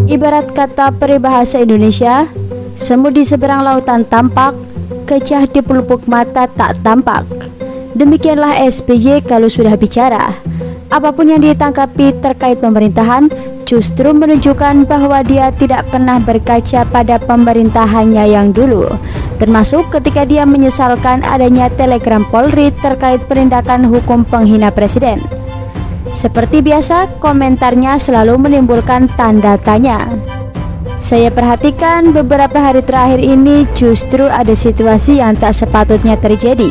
Ibarat kata peribahasa Indonesia, semut di seberang lautan tampak, gajah di pelupuk mata tak tampak. Demikianlah SBY kalau sudah bicara. Apapun yang ditangkapi terkait pemerintahan justru menunjukkan bahwa dia tidak pernah berkaca pada pemerintahannya yang dulu, termasuk ketika dia menyesalkan adanya telegram Polri terkait penindakan hukum penghina presiden. Seperti biasa, komentarnya selalu menimbulkan tanda tanya. Saya perhatikan beberapa hari terakhir ini justru ada situasi yang tak sepatutnya terjadi.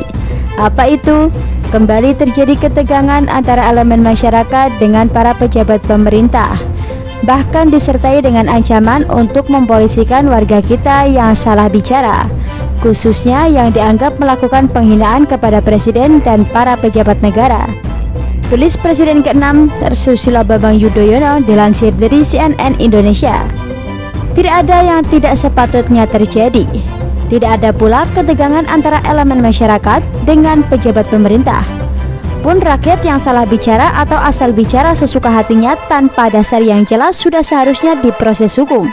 Apa itu? Kembali terjadi ketegangan antara elemen masyarakat dengan para pejabat pemerintah, bahkan disertai dengan ancaman untuk mempolisikan warga kita yang salah bicara, khususnya yang dianggap melakukan penghinaan kepada presiden dan para pejabat negara. Tulis Presiden ke-6 Susilo Bambang Yudhoyono dilansir dari CNN Indonesia. Tidak ada yang tidak sepatutnya terjadi. Tidak ada pula ketegangan antara elemen masyarakat dengan pejabat pemerintah. Pun rakyat yang salah bicara atau asal bicara sesuka hatinya tanpa dasar yang jelas sudah seharusnya diproses hukum.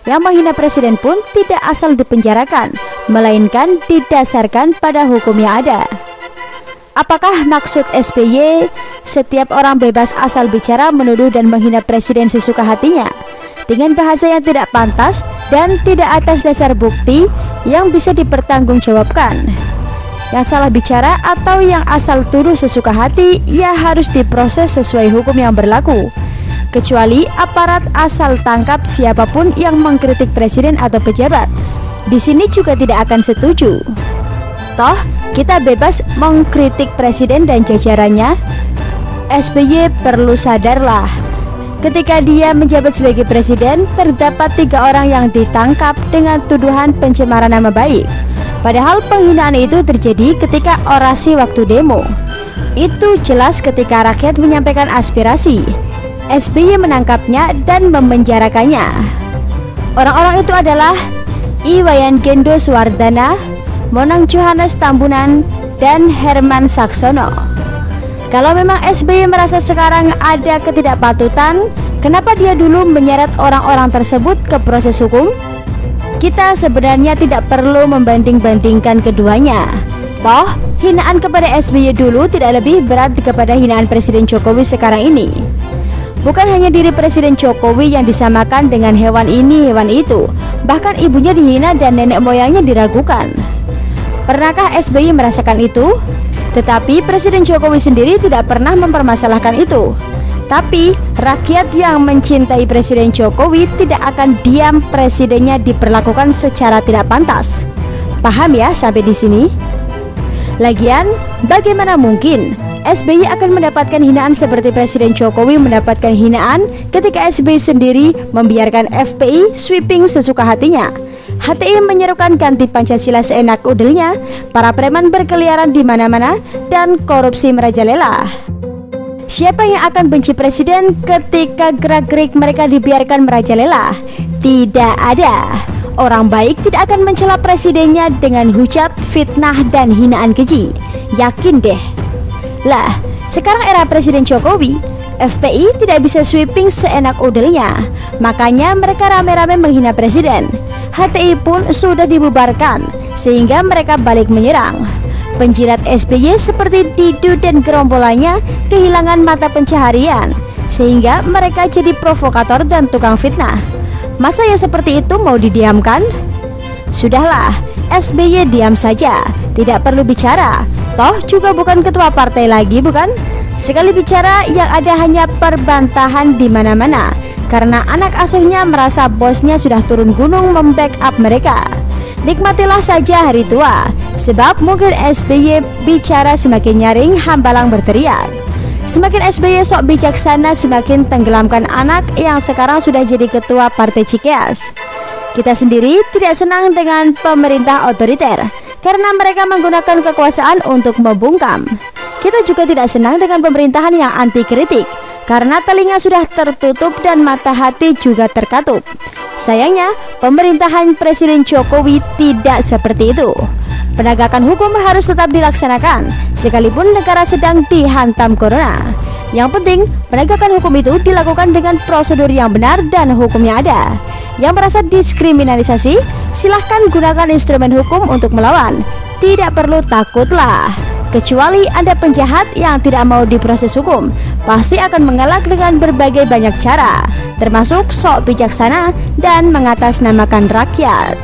Yang menghina presiden pun tidak asal dipenjarakan, melainkan didasarkan pada hukum yang ada. Apakah maksud SBY setiap orang bebas asal bicara, menuduh dan menghina presiden sesuka hatinya dengan bahasa yang tidak pantas dan tidak atas dasar bukti yang bisa dipertanggungjawabkan? Yang salah bicara atau yang asal tuduh sesuka hati, ya harus diproses sesuai hukum yang berlaku, kecuali aparat asal tangkap siapapun yang mengkritik presiden atau pejabat. Di sini juga tidak akan setuju. Toh kita bebas mengkritik presiden dan jajarannya. SBY perlu sadarlah, ketika dia menjabat sebagai presiden, terdapat 3 orang yang ditangkap dengan tuduhan pencemaran nama baik. Padahal penghinaan itu terjadi ketika orasi waktu demo. Itu jelas ketika rakyat menyampaikan aspirasi. SBY menangkapnya dan memenjarakannya. Orang-orang itu adalah Iwayan Gendo Suwardana, Monang Johannes Tambunan, dan Herman Saksono. Kalau memang SBY merasa sekarang ada ketidakpatutan, kenapa dia dulu menyeret orang-orang tersebut ke proses hukum? Kita sebenarnya tidak perlu membanding-bandingkan keduanya. Toh, hinaan kepada SBY dulu tidak lebih berat kepada hinaan Presiden Jokowi sekarang ini. Bukan hanya diri Presiden Jokowi yang disamakan dengan hewan ini, hewan itu, bahkan ibunya dihina dan nenek moyangnya diragukan. Pernahkah SBY merasakan itu? Tetapi Presiden Jokowi sendiri tidak pernah mempermasalahkan itu. Tapi rakyat yang mencintai Presiden Jokowi tidak akan diam presidennya diperlakukan secara tidak pantas. Paham ya sampai di sini? Lagian, bagaimana mungkin SBY akan mendapatkan hinaan seperti Presiden Jokowi mendapatkan hinaan ketika SBY sendiri membiarkan FPI sweeping sesuka hatinya? HTI menyerukan ganti Pancasila seenak udelnya, para preman berkeliaran di mana-mana, dan korupsi merajalela. Siapa yang akan benci presiden ketika gerak-gerik mereka dibiarkan merajalela? Tidak ada. Orang baik tidak akan mencela presidennya dengan hujat, fitnah, dan hinaan keji. Yakin deh. Lah, sekarang era Presiden Jokowi, FPI tidak bisa sweeping seenak udelnya. Makanya mereka rame-rame menghina presiden. HTI pun sudah dibubarkan, sehingga mereka balik menyerang. Penjilat SBY seperti Didu dan gerombolannya kehilangan mata pencaharian, sehingga mereka jadi provokator dan tukang fitnah. Masa yang seperti itu mau didiamkan? Sudahlah, SBY diam saja, tidak perlu bicara. Toh juga bukan ketua partai lagi, bukan? Sekali bicara yang ada hanya perbantahan di mana-mana, karena anak asuhnya merasa bosnya sudah turun gunung membackup mereka. Nikmatilah saja hari tua, sebab mungkin SBY bicara semakin nyaring, hambalang berteriak. Semakin SBY sok bijaksana, semakin tenggelamkan anak yang sekarang sudah jadi ketua partai Cikeas. Kita sendiri tidak senang dengan pemerintah otoriter, karena mereka menggunakan kekuasaan untuk membungkam. Kita juga tidak senang dengan pemerintahan yang anti kritik, karena telinga sudah tertutup dan mata hati juga terkatup. Sayangnya, pemerintahan Presiden Jokowi tidak seperti itu. penegakan hukum harus tetap dilaksanakan sekalipun negara sedang dihantam corona. Yang penting, penegakan hukum itu dilakukan dengan prosedur yang benar dan hukum yang ada. Yang merasa diskriminalisasi, silahkan gunakan instrumen hukum untuk melawan. Tidak perlu takutlah. Kecuali Anda penjahat yang tidak mau diproses hukum, pasti akan mengelak dengan berbagai banyak cara, termasuk sok bijaksana dan mengatasnamakan rakyat.